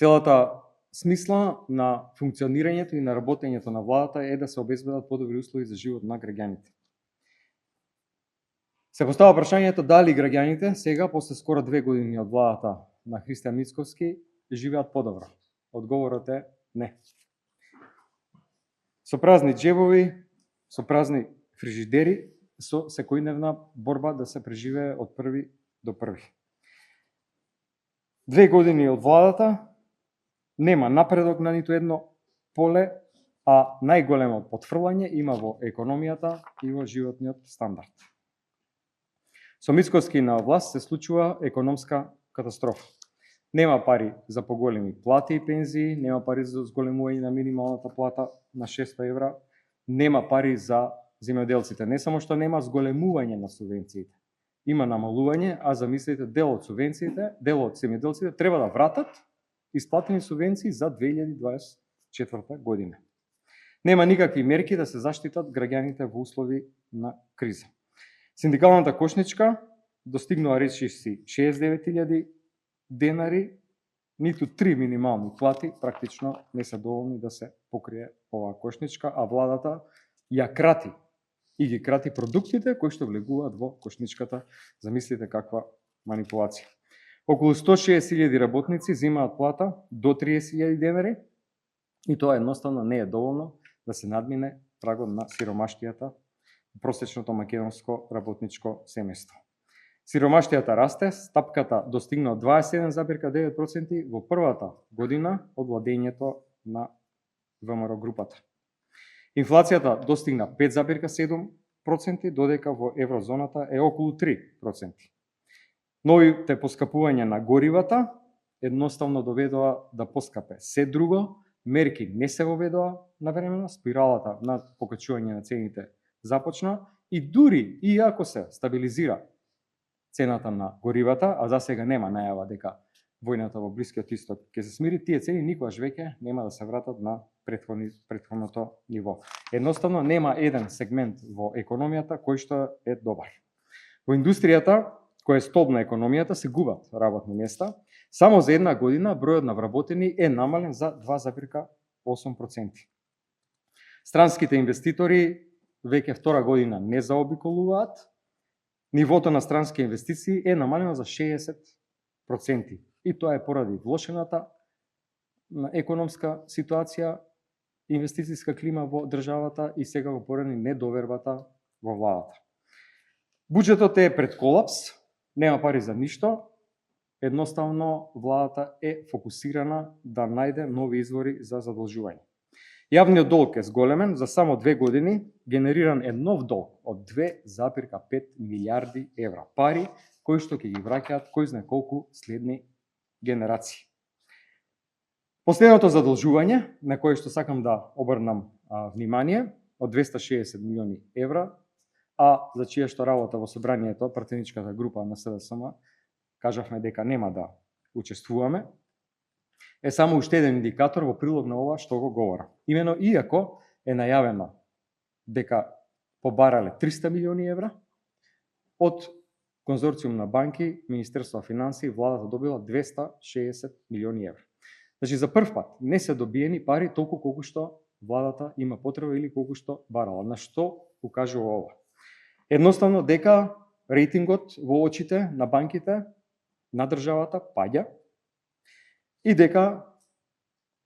Целата смисла на функционирањето и на работењето на владата е да се обезбедат подобри услови за живот на граѓаните. Се постава прашањето дали граѓаните сега, после скоро 2 години од владата на Христијан Мицковски, живеат подобро. Одговорот е не. Со празни џебови, со празни фрижидери, со секојдневна борба да се преживее од први до први. 2 години од владата нема напредок на ниту едно поле, а најголемо потфрлање има во економијата и во животниот стандард. Со Мицковски на власт се случува економска катастрофа. Нема пари за поголеми плати и пензии, нема пари за зголемување на минималната плата на 600 евра, нема пари за земјоделците. Не само што нема зголемување на субвенциите, има намалување, а замислите дел од субвенциите, дел од земјоделците треба да вратат исплатени субвенции за 2024 година. Нема никакви мерки да се заштитат граѓаните во услови на криза. Синдикалната кошничка достигнува речиси 69.000 денари, ниту 3 минимални плати практично не се доволни да се покрие оваа кошничка, а владата ја крати и ги крати продуктите кои што влегуваат во кошничката. Замислите каква манипулација. Околу 160.000 работници земаат плата до 30.000 денари и тоа едноставно не е доволно да се надмине прагот на сиромаштијата, просечното македонско работничко семејство. Сиромаштијата расте, стапката достигна 27,9% во првата година од владењето на ВМРО групата. Инфлацијата достигна 5,7%, додека во еврозоната е околу 3%. Новите поскапувања на горивата едноставно доведоа да поскапе се друго, мерки не се воведоа навремено, спиралата на покачување на цените започна и дури и ако се стабилизира цената на горивата, а за сега нема најава дека војната во Блискиот Исток ќе се смири, тие цени никогаш веќе нема да се вратат на претходното ниво. Едноставно нема еден сегмент во економијата кој што е добар. Во индустријата, која е столб на економијата, се губат работни места. Само за една година бројот на вработени е намален за 2,8%. Странските инвеститори веќе втора година не заобиколуваат. Нивото на странски инвестиции е намалено за 60%. И тоа е поради влошената економска ситуација, инвестицијска клима во државата и сега го поради недовербата во владата. Буџетот е пред колапс, нема пари за ништо, едноставно владата е фокусирана да најде нови извори за задолжување. Јавниот долг е зголемен, за само 2 години генериран е нов долг од 2,5 милиарди евра. Пари кои што ќе ги враќаат кој знае колку следни генерации. Последното задолжување, на кое што сакам да обрнам внимание, од 260 милиони евра, а за чија што работа во собранието, пратеничката група на СДСМ, кажавме дека нема да учествуваме, е само уште еден индикатор во прилог на ова што го говорам. Имено, иако е најавено дека побарале 300 милиони евра, од конзорциум на банки, Министерство на финансии, владата добила 260 милиони евра. Значи, за прв пат не се добиени пари толку колку што владата има потреба или колку што барала. На што укажува ова? Едноставно дека рейтингот во очите на банките на државата паѓа и дека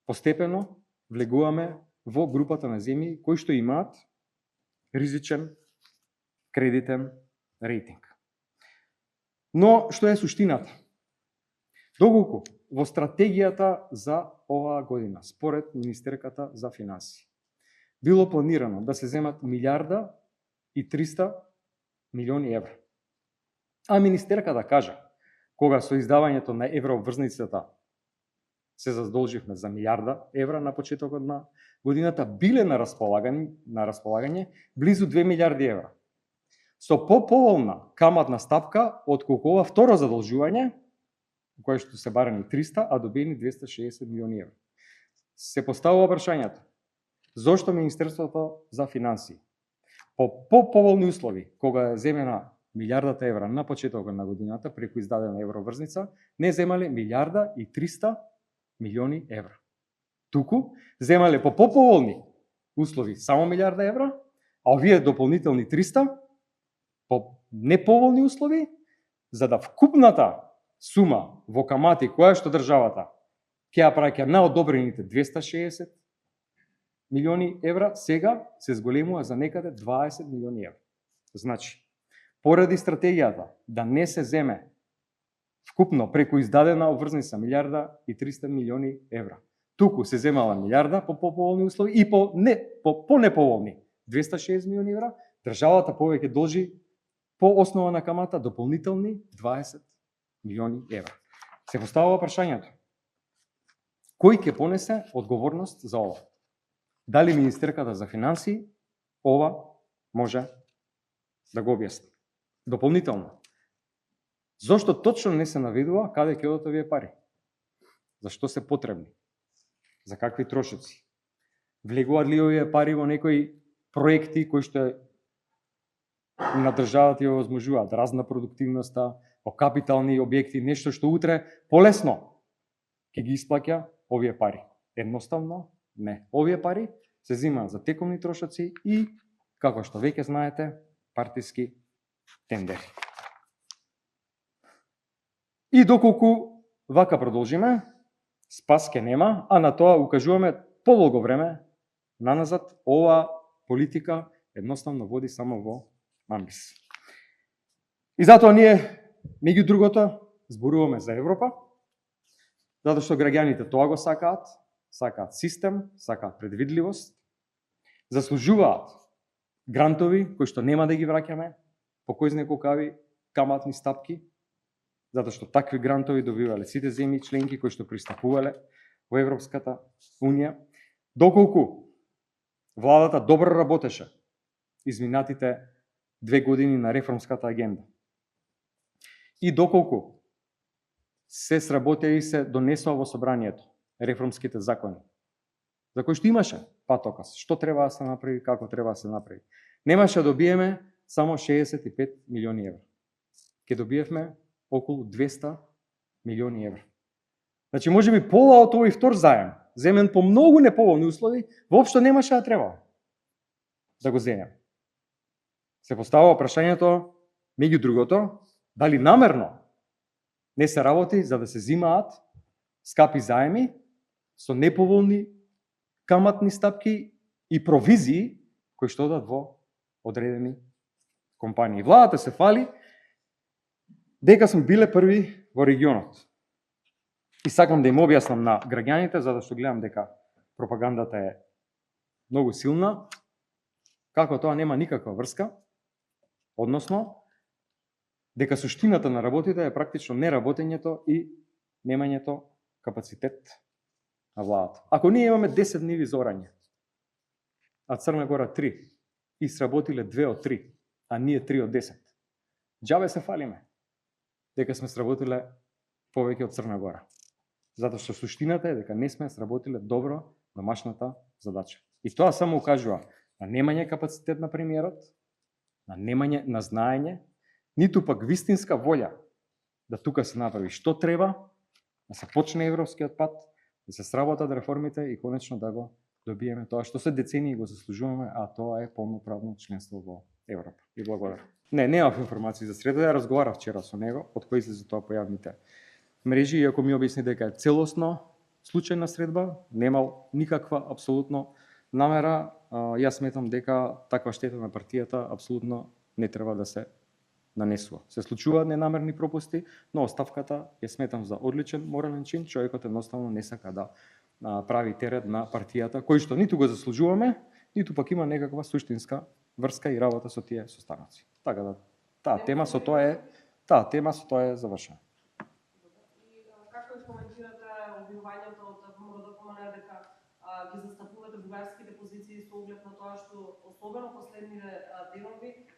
постепено влегуваме во групата на земји кои што имаат ризичен кредитен рейтинг. Но што е суштината? Доколку во стратегијата за оваа година, според Министерката за финансии, било планирано да се земат 1 милиарда и 300 милиони евра. А министерката кажа, кога со издавањето на еврообврзницата се задолживме за 1 милиарда евра на почетокот на годината, биле на располагање близу 2 милиарди евра. Со поповолна каматна стапка отколку ова второ задолжување, кое што се барани 300, а добиени 260 милиони евра. Се поставува прашањето, зошто Министерството за финансии по поповолни услови, кога е земена 1 милиардата евра на почетокот на годината преку издадена евроврзница, не земале 1 милиарда и 300 милиони евра. Туку земале по поповолни услови само милиарда евра, а овие дополнителни 300 по неповолни услови, за да вкупната сума во камати која што државата ќе ја праќа на одобрените 260 милиони евра, сега се зголемува за некаде 20 милиони евра. Значи, поради стратегијата да не се земе вкупно преку издадена обврзница милиарда и 300 милиони евра, туку се земала милиарда по поповолни услови и по неповолни 260 милиони евра, државата повеќе должи по основа на камата дополнителни 20 милиони евра. Се поставува прашањето: кој ќе понесе одговорност за ова? Дали министерката за финансии ова може да го објасни? Дополнително, зошто точно не се наведува каде ќе одат овие пари? Зашто се потребни? За какви трошоци? Влегуваат ли овие пари во некои проекти кои што на државата ја овозможуваат раст на продуктивноста, во капитални објекти, нешто што утре полесно ќе ги исплаќа овие пари? Едноставно не. Овие пари се земаат за текомни трошоци и, како што веќе знаете, партиски тендери. И доколку вака продолжиме, спас ке нема, а на тоа укажуваме подолго време наназад, ова политика едноставно води само во амбис. И затоа ние, меѓу другото, зборуваме за Европа, затоа што граѓаните тоа го сакаат систем, сакаат предвидливост, заслужуваат грантови кои што нема да ги враќаме по кој знае колкави каматни стапки, затоа што такви грантови добивале сите земји членки кои што пристапувале во Европската Унија. Доколку владата добро работеше изминатите 2 години на реформската агенда и доколку се сработи и се донесува во собранието реформските закони, за кои што имаше патоказ, што треба да се направи, како треба да се направи, немаше да добиеме само 65 милиони евра. Ке добиевме околу 200 милиони евра. Значи, може би пола од овој втор заем, земен по многу неповолни услови, воопшто немаше да треба да го земем. Се поставува прашањето, меѓу другото, дали намерно не се работи за да се зимаат скапи заеми со неповолни каматни стапки и провизии кои што одат во одредени компании. Владата се фали дека сме биле први во регионот. И сакам да им објаснам на граѓаните, затоа што гледам дека пропагандата е многу силна, како тоа нема никаква врска, односно дека суштината на работите е практично неработењето и немањето капацитет на владата. Ако ние имаме 10 ниви за орање, а Црна Гора 3, и сработиле 2 од 3, а ние 3 од 10, џабе се фалиме дека сме сработиле повеќе од Црна Гора. Затоа што суштината е дека не сме сработиле добро домашната задача. И тоа само укажува на немање капацитет на премиерот, на немање на знаење, ниту пак вистинска волја да тука се направи што треба, да се почне европскиот пат, да се сработат реформите и конечно да го добиеме тоа што се децении го заслужуваме, а тоа е полноправно членство во Европа. И благодарам. Немав информации за среда, ја разговарав вчера со него, од кои излезе тоа по јавните мрежи, иако ми објасни дека е целосно случајна средба, немал никаква апсолутно намера, јас сметам дека таква штета на партијата апсолутно не треба да се нанесува. Се случуваат ненамерни пропусти, но оставката ја сметам за одличен морален чин, човекот едноставно не сака да прави терет на партијата, кој што ниту го заслужуваме, ниту пак има некаква суштинска врска и работа со тие состаноци. Така да таа тема со тоа е завршена. И како коментирате обвинувањето од ВМРО-ДПМН дека ги застапувате бугарските позиции со оглед на тоа што особено последниве денови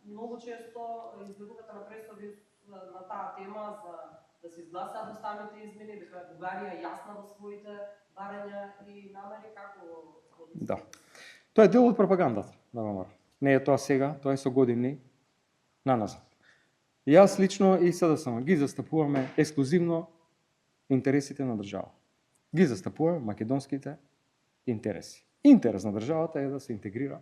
многу често излегувате на представи на таа тема за да се изгласаат уставните измени, дека Бугарија е јасна во своите барања и намери, како водите? Да. Тоа е дел од пропагандата на ВМРО. Не е тоа сега, тоа е со години наназад. Јас лично и СДСМ ги застапуваме ексклузивно интересите на држава. Ги застапуваме македонските интереси. Интерес на државата е да се интегрира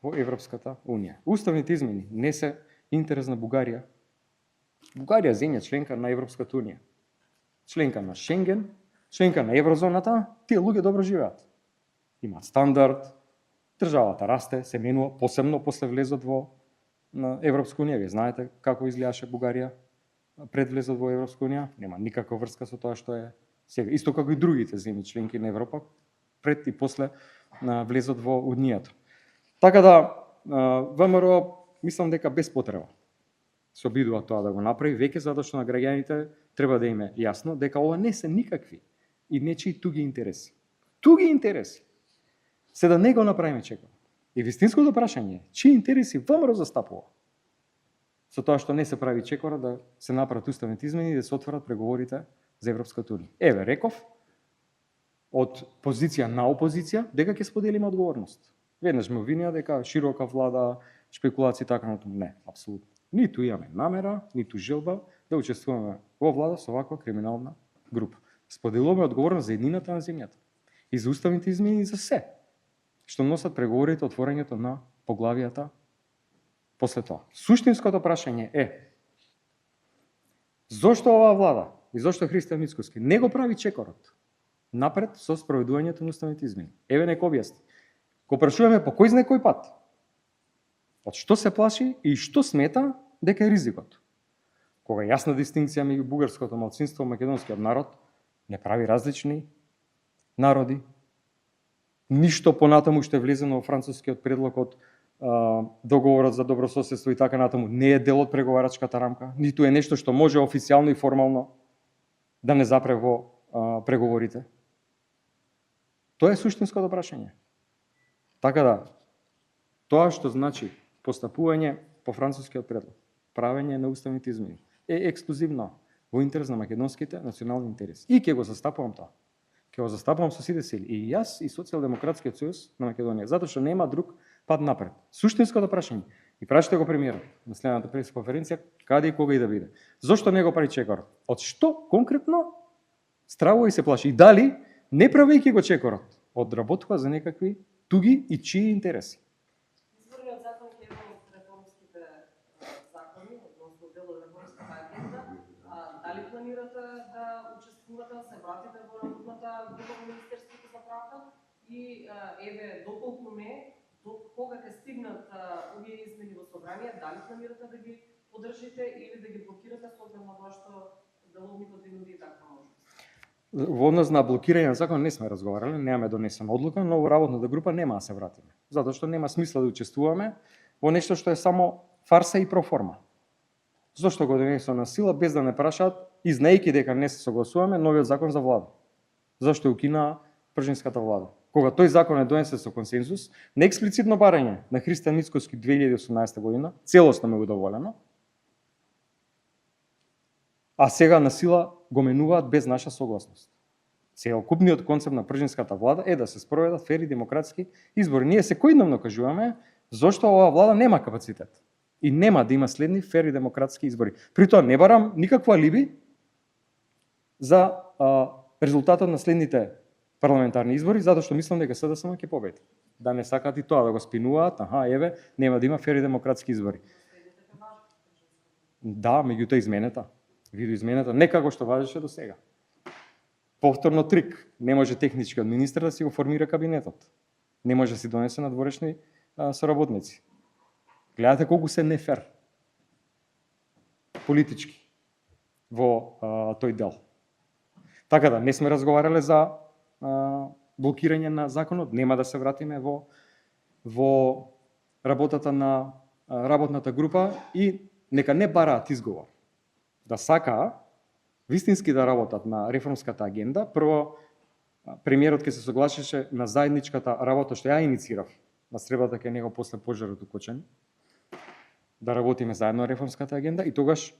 во Европската Унија. Уставните измени не се интерес на Бугарија. Бугарија земја членка на Европската Унија. Членка на Шенген, членка на еврозоната, тие луѓе добро живеат. Имаат стандард, државата расте, се менува, посебно после влезот во на Европска Унија. Вие знаете како изгледаше Бугарија пред влезот во Европска Унија, нема никаква врска со тоа што е сега. Исто како и другите земји членки на Европа, пред и после влезот во Унијата. Така да, ВМРО мислам дека без потреба се обидува тоа да го направи, веќе затоа што на граѓаните треба да им е јасно дека ова не се никакви и нечии туги интереси. Туги интереси се да не го направиме чекор. И вистинското прашање е, чии интереси ВМРО застапува? Со тоа што не се прави чекора да се направат уставните измени и да се отворат преговорите за Европската Унија. Еве, реков, од позиција на опозиција, дека ќе споделиме одговорност. Веднаш ме обвинија дека широка влада, шпекулации и така натаму. Не, апсолутно. Ниту имаме намера, ниту желба да учествуваме во влада со ваква криминална група. Споделуваме одговорност за еднината на земјата и за уставните измени и за се што носат преговорите, отворањето на поглавијата после тоа. Суштинското прашање е зошто оваа влада и зошто Христијан Мицкоски не го прави чекорот напред со спроведувањето на уставните измени? Еве нека објасни. Го прашуваме по кој знае кој пат. Од што се плаши и што смета дека е ризикот? Кога е јасна дистинкција меѓу бугарското малцинство и македонскиот народ, не прави различни народи. Ништо понатаму што е влезено во францускиот предлог од договорот за добрососедство и така натаму не е дел од преговарачката рамка, ниту е нешто што може официјално и формално да не запре во преговорите. Тоа е суштинското прашање. Така да, тоа што значи постапување по францускиот предлог, правење на уставните измени, е ексклузивно во интерес на македонските национални интереси. И ќе го застапувам тоа. Ќе го застапувам со сите сили. И јас и Социјалдемократскиот сојуз на Македонија, затоа што нема друг пат напред. Суштинското прашање, и прашате го премиерот на следната пресконференција, каде и кога и да биде. Зошто не го прави чекорот? Од што конкретно стравува и се плаши? И дали, не правејќи го чекорот, одработува за некакви туги и чии интереси? Изборниот закон е еден од реформските закони, односно дел од реформската агенда. Дали планирате да учествувате, да се вратите во работната група во Министерството за правда и еве доколку не, до кога ќе стигнат овие измени во собрание, дали планирате да ги поддржите или да ги блокирате со оглед на тоа што деловникот ви нуди таква можност? Во однос на блокирање на закон не сме разговарале, немаме донесена одлука, но во работната група нема да се вратиме. Затоа што нема смисла да учествуваме во нешто што е само фарса и проформа. Зошто го донесува на сила без да не прашаат, и знаејќи дека не се согласуваме новиот закон за влада? Зашто укина пржинската влада? Кога тој закон е донесен со консензус, на експлицитно барање на Христијан Мицкоски 2018 година, целосно ме удоволено, а сега на сила го менуваат без наша согласност. Целокупниот концепт на пржинската влада е да се спроведат фери демократски избори. Ние секојдневно кажуваме зошто оваа влада нема капацитет и нема да има следни фери демократски избори. При тоа не барам никакво алиби за резултатот на следните парламентарни избори, затоа што мислам дека СДСМ ќе победи. Да не сакат и тоа да го спинуваат, еве, нема да има фери демократски избори. Да, меѓутоа изменета. Видоизмената не како што важеше до сега. Повторно трик, не може техничкиот министер да си го формира кабинетот. Не може да си донесе надворешни соработници. Гледате колку се нефер политички во тој дел. Така да, не сме разговарале за блокирање на законот, нема да се вратиме во работата на работната група и нека не бараат изговор. Да сакаа вистински да работат на реформската агенда, прво премиерот ќе се согласеше на заедничката работа што ја инициирав на сребата кај него после пожарот у Кочани, да работиме заедно на реформската агенда и тогаш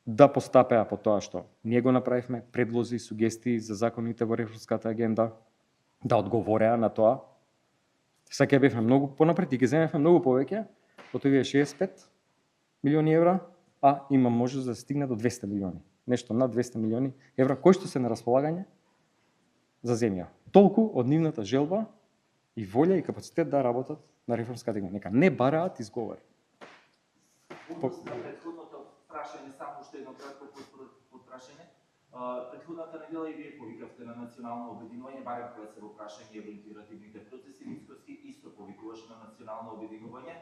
да постапеа по тоа што ние го направивме, предлози и сугестии за законите во реформската агенда, да одговореа на тоа. Сега ќе бевме многу понапред и ќе земевме многу повеќе од овие 65 милиони евра, а има можност да стигне до 200 милиони нешто над 200 милиони евра, кои што се на располагање за земја. Толку од нивната желба и волја и капацитет да работат на реформската агенда. Нека не бараат изговори. Однос на претходното прашање, само уште едно кратко подпрашање. Претходната недела и вие повикавте на национално обединување, барем кога се во прашање евроинтегративните процеси, Мицкоски исто повикуваше на национално обединување.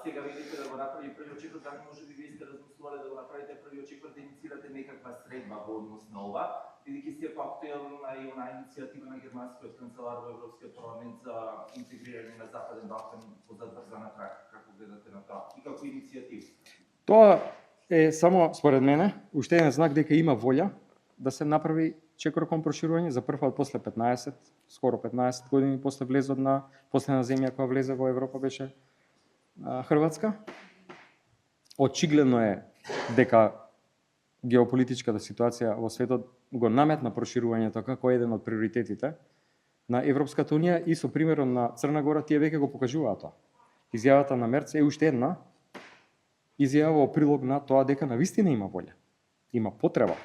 Сега видите да го направи првиот чекор, дали може би вие сте размислувале да го направите првиот чекор, да инициирате некаква средба во однос на ова, бидејќи се актуелна и онаа иницијатива на германскиот канцелар во Европскиот парламент за интегрирање на Западен Балкан по забрзана трак. Како гледате на тоа и како иницијатива? Тоа е само според мене уште еден знак дека има волја да се направи чекор кон проширување за прв пат после 15, скоро 15 години после влезот на последна земја која влезе во Европа беше Хрватска. Очигледно е дека геополитичката ситуација во светот го наметна проширувањето како еден од приоритетите на Европската унија и со примерот на Црна Гора тие веќе го покажуваат тоа. Изјавата на Мерц е уште една изјава во прилог на тоа дека навистина има волја, има потреба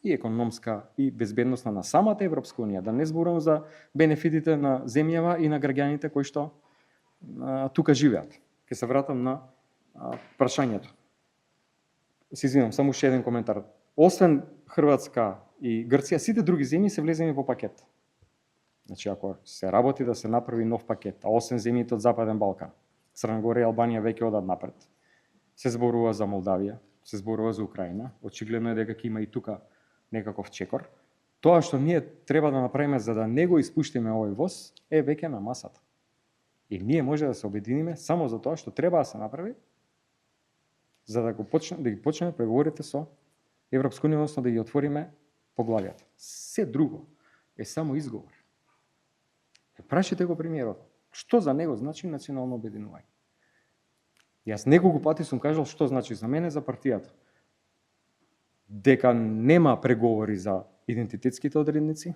и економска и безбедносна на самата Европска унија, да не зборувам за бенефитите на земјава и на граѓаните кои што тука живеат. Ке се вратам на прашањето. Се извинам, само уште еден коментар. Освен Хрватска и Грција, сите други земји се влезени во пакет. Значи, ако се работи да се направи нов пакет, а освен земјите од Западен Балкан, Црна Гора и Албанија веќе одат напред. Се зборува за Молдавија, се зборува за Украина. Очигледно е дека ќе има и тука некаков чекор. Тоа што ние треба да направиме за да не го испуштиме овој воз е веќе на масата. И ние може да се обединиме само за тоа што треба да се направи за да ги почнеме преговорите со Европска унија, односно да ги отвориме поглавјата. Се друго е само изговор. Прашите го премиерот, што за него значи национално обединување? Јас неколку пати сум кажал што значи за мене, за партијата. Дека нема преговори за идентитетските одредници,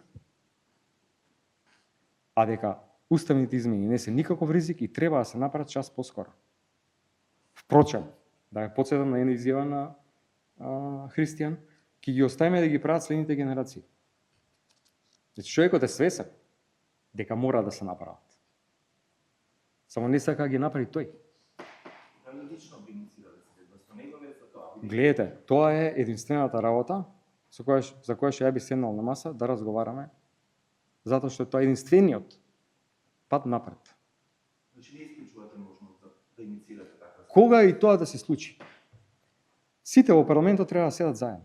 а дека уставните измени не се никаков ризик и треба да се направат час поскоро. Впрочем, да ја потсетам на една изјава на Христијан, ќе ги оставиме да ги прават следните генерации. Значи, човекот е свесен дека мора да се направат. Само не сака да ги направи тој. Лично би инициирале средба, со него ли за тоа? Гледате, тоа е единствената работа за која што ја би седнал на маса да разговараме, затоа што тоа е единствениот пат напред. Значи не исклучувате можност да инициирате така? Кога и тоа да се случи? Сите во парламентот треба да седат заедно.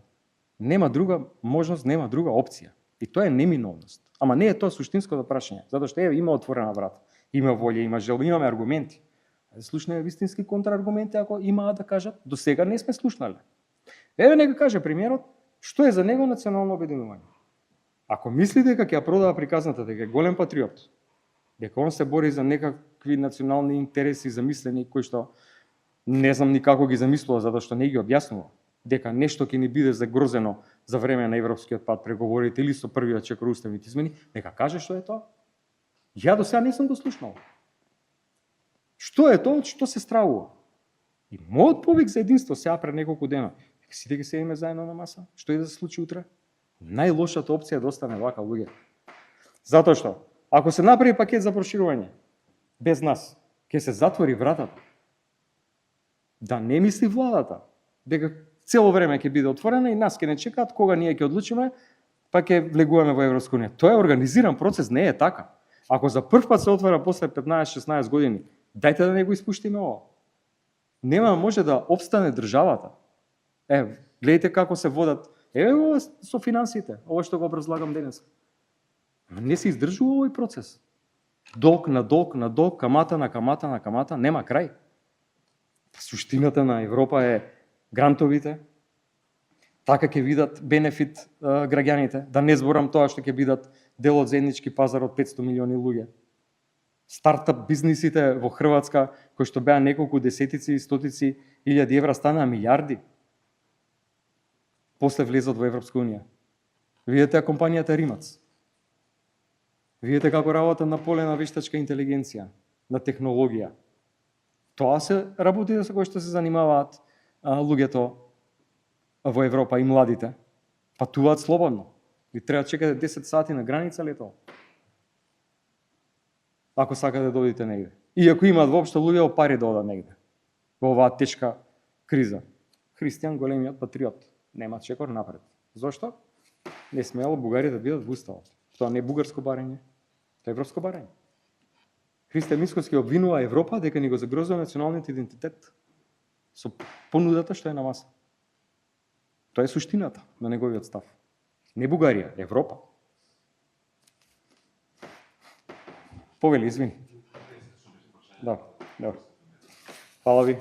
Нема друга можност, нема друга опција. И тоа е неминовност. Ама не е тоа суштинското прашање, затоа што има отворена врата, има волја, има желба, имаме аргументи. Да слушнеме вистински контраргументи ако имаат да кажат, до сега не сме слушнале. Еве нека каже премиерот што е за него национално обединување. Ако мисли дека ќе ја продава приказната, дека е голем патриот, дека он се бори за некакви национални интереси замислени кои што не знам ни како ги замислува, затоа што не ги објаснува, дека нешто ќе ни биде загрозено за време на европскиот пат преговорите или со првиот чекор уставните измени, нека каже што е тоа. Ја до сега не сум го слушнал. Што е тоа, што се стравува? И мојот повик за единство сега пред неколку дена, дека сите ги седиме заедно на маса, што и да се случи утре, најлошата опција е да остане вака луѓе. Затоа што, ако се направи пакет за проширување, без нас, ќе се затвори вратата. Да не мисли владата, дека цело време ќе биде отворена и нас ќе не чекаат кога ние ќе одлучиме, па ќе влегуваме во Европска унија. Тоа е организиран процес, не е така. Ако за прв пат се отвара после 15-16 години, дајте да не го испуштиме ова. Нема може да обстане државата. Гледайте како се водат. Ова со финансите, ова што го образлагам денес. Не се издржува овој процес. Долг на долг на долг, камата на камата на камата, нема крај. Суштината на Европа е грантовите, така ќе видат бенефит граѓаните, да не зборам тоа што ќе бидат дел од заеднички пазар од 500 милиони луѓе. Стартап бизнисите во Хрватска, кои што беа неколку десетици и стотици илјади евра, станаа милиарди после влезот во Европска унија. Видете компанијата Римац. Видете како работа на поле на вештачка интелигенција, на технологија. Тоа се работите со кои што се занимаваат луѓето во Европа и младите патуваат слободно. Ви треба да чекате 10 сати на граница летово. Ако сакате да одите негде. И ако имаат воопшто луѓе пари да одат негде. Во оваа тешка криза. Христијан големиот патриот. Нема чекор напред. Зошто? Не смеело Бугари да бидат во уставот. Тоа не е бугарско барање, тоа е европско барање. Христијан Мицкоски обвинува Европа дека ни го загрозува националниот идентитет со понудата што е на маса. Тоа е суштината на неговиот став. Не Бугарија, Европа. Повели, извини. Да, добро. Фала ви.